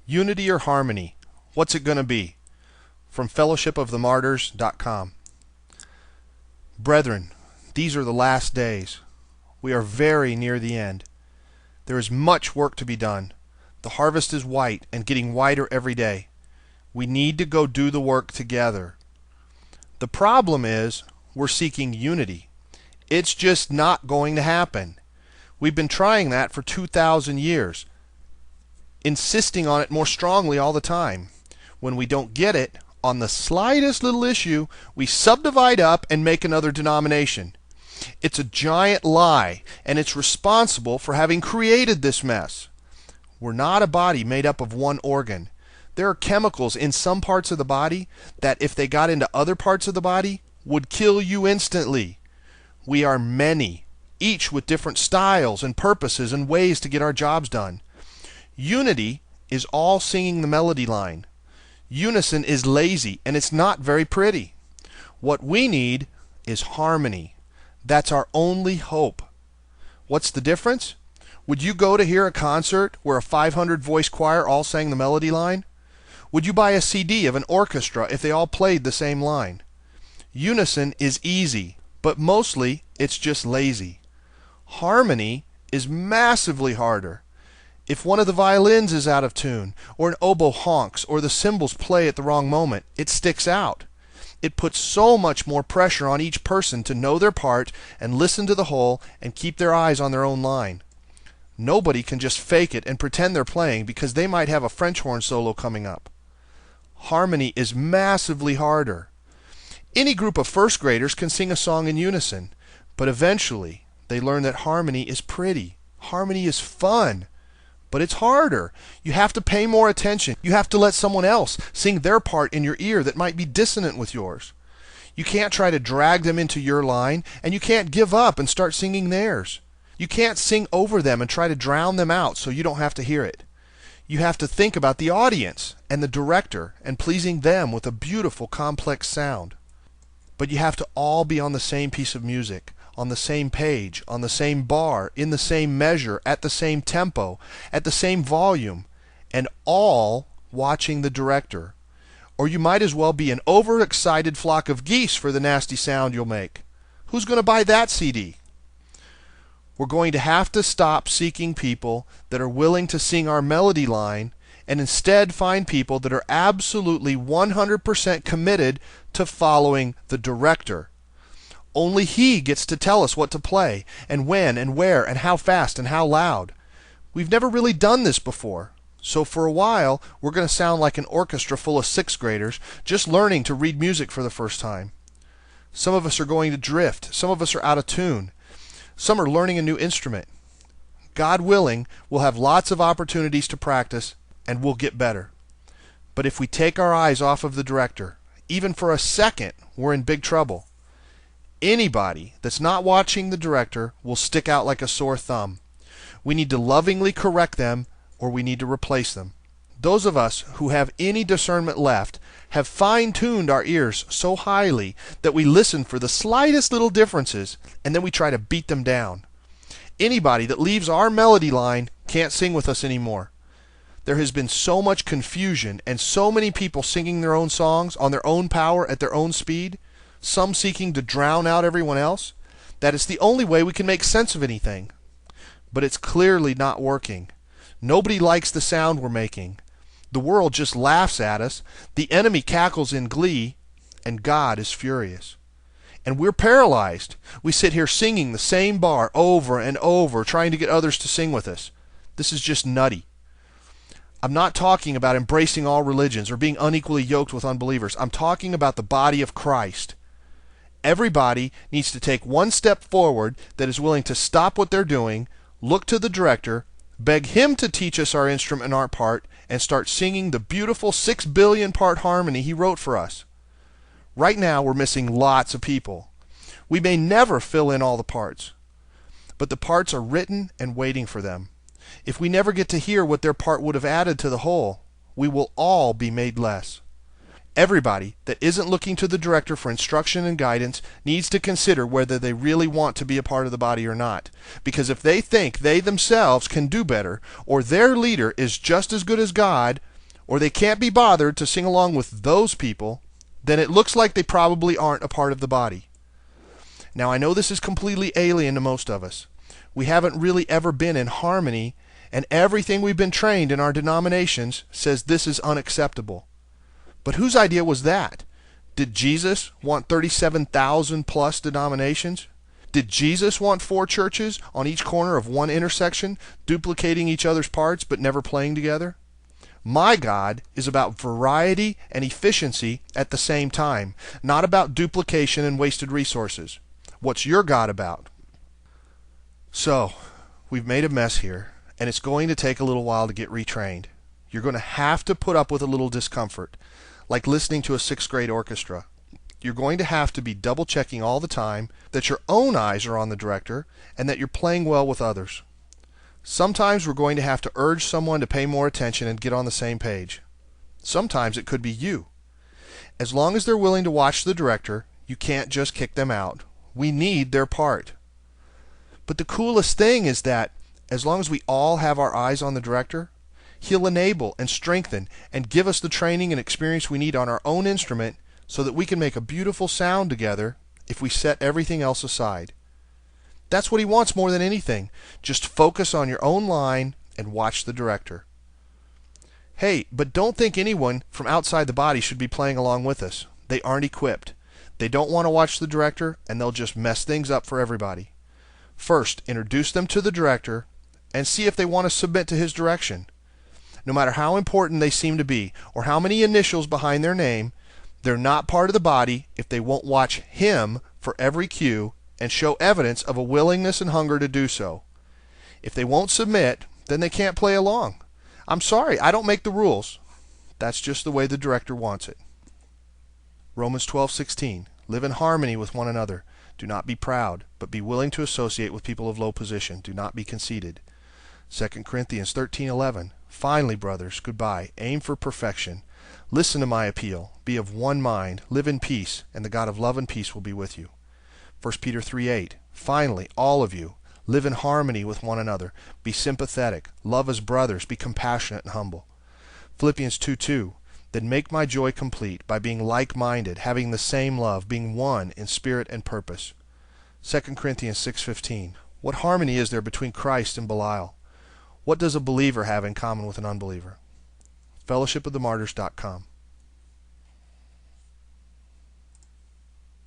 Unity or harmony? What's it going to be? From fellowshipofthemartyrs.com. Brethren, these are the last days. We are very near the end. There is much work to be done. The harvest is white and getting whiter every day. We need to go do the work together. The problem is we're seeking unity. It's just not going to happen. We've been trying that for 2,000 years, insisting on it more strongly all the time. When we don't get it, on the slightest little issue, we subdivide up and make another denomination. It's a giant lie, and it's responsible for having created this mess. We're not a body made up of one organ. There are chemicals in some parts of the body that, if they got into other parts of the body, would kill you instantly. We are many, each with different styles and purposes and ways to get our jobs done. Unity is all singing the melody line. Unison is lazy, and it's not very pretty. What we need is harmony. That's our only hope. What's the difference? Would you go to hear a concert where a 500-voice choir all sang the melody line? Would you buy a CD of an orchestra if they all played the same line? Unison is easy, but mostly it's just lazy. Harmony is massively harder. If one of the violins is out of tune, or an oboe honks, or the cymbals play at the wrong moment, it sticks out. It puts so much more pressure on each person to know their part and listen to the whole and keep their eyes on their own line. Nobody can just fake it and pretend they're playing because they might have a French horn solo coming up. Harmony is massively harder. Any group of first graders can sing a song in unison, but eventually they learn that harmony is pretty. Harmony is fun. But it's harder. You have to pay more attention. You have to let someone else sing their part in your ear that might be dissonant with yours. You can't try to drag them into your line, and you can't give up and start singing theirs. You can't sing over them and try to drown them out so you don't have to hear it. You have to think about the audience and the director and pleasing them with a beautiful, complex sound. But you have to all be on the same piece of music, on the same page, on the same bar, in the same measure, at the same tempo, at the same volume, and all watching the director. Or you might as well be an overexcited flock of geese for the nasty sound you'll make. Who's going to buy that CD? We're going to have to stop seeking people that are willing to sing our melody line and instead find people that are absolutely 100% committed to following the director. Only he gets to tell us what to play, and when, and where, and how fast, and how loud. We've never really done this before, so for a while we're going to sound like an orchestra full of sixth graders just learning to read music for the first time. Some of us are going to drift. Some of us are out of tune. Some are learning a new instrument. God willing, we'll have lots of opportunities to practice, and we'll get better. But if we take our eyes off of the director, even for a second, we're in big trouble. Anybody that's not watching the director will stick out like a sore thumb. We need to lovingly correct them, or we need to replace them. Those of us who have any discernment left have fine-tuned our ears so highly that we listen for the slightest little differences, and then we try to beat them down. Anybody that leaves our melody line can't sing with us anymore. There has been so much confusion and so many people singing their own songs on their own power at their own speed, some seeking to drown out everyone else, that it's the only way we can make sense of anything. But it's clearly not working. Nobody likes the sound we're making. The world just laughs at us, the enemy cackles in glee, and God is furious. And we're paralyzed. We sit here singing the same bar over and over, trying to get others to sing with us. This is just nutty. I'm not talking about embracing all religions or being unequally yoked with unbelievers. I'm talking about the body of Christ. Everybody needs to take one step forward that is willing to stop what they're doing, look to the director, beg him to teach us our instrument and our part, and start singing the beautiful 6 billion part harmony he wrote for us. Right now we're missing lots of people. We may never fill in all the parts, but the parts are written and waiting for them. If we never get to hear what their part would have added to the whole, we will all be made less. Everybody that isn't looking to the director for instruction and guidance needs to consider whether they really want to be a part of the body or not. Because if they think they themselves can do better, or their leader is just as good as God, or they can't be bothered to sing along with those people, then it looks like they probably aren't a part of the body. Now, I know this is completely alien to most of us. We haven't really ever been in harmony, and everything we've been trained in our denominations says this is unacceptable. But whose idea was that? Did Jesus want 37,000 plus denominations? Did Jesus want 4 churches on each corner of one intersection, duplicating each other's parts but never playing together? My God is about variety and efficiency at the same time, not about duplication and wasted resources. What's your God about? So, we've made a mess here, and it's going to take a little while to get retrained. You're going to have to put up with a little discomfort, like listening to a 6th grade orchestra. You're going to have to be double checking all the time that your own eyes are on the director and that you're playing well with others. Sometimes we're going to have to urge someone to pay more attention and get on the same page. Sometimes it could be you. As long as they're willing to watch the director, you can't just kick them out. We need their part. But the coolest thing is that as long as we all have our eyes on the director, he'll enable and strengthen and give us the training and experience we need on our own instrument so that we can make a beautiful sound together if we set everything else aside. That's what he wants more than anything. Just focus on your own line and watch the director. Hey, but don't think anyone from outside the body should be playing along with us. They aren't equipped. They don't want to watch the director, and they'll just mess things up for everybody. First, introduce them to the director and see if they want to submit to his direction. No matter how important they seem to be or how many initials behind their name, they're not part of the body if they won't watch him for every cue and show evidence of a willingness and hunger to do so. If they won't submit, then they can't play along. I'm sorry, I don't make the rules. That's just the way the director wants it. Romans 12:16. Live in harmony with one another. Do not be proud, but be willing to associate with people of low position. Do not be conceited. 2 Corinthians 13:11. Finally, brothers, goodbye. Aim for perfection. Listen to my appeal. Be of one mind. Live in peace, and the God of love and peace will be with you. 1 Peter 3:8. Finally, all of you, live in harmony with one another. Be sympathetic. Love as brothers. Be compassionate and humble. Philippians 2:2. Then make my joy complete by being like-minded, having the same love, being one in spirit and purpose. 2 Corinthians 6:15. What harmony is there between Christ and Belial? What does a believer have in common with an unbeliever? fellowshipofthemartyrs.com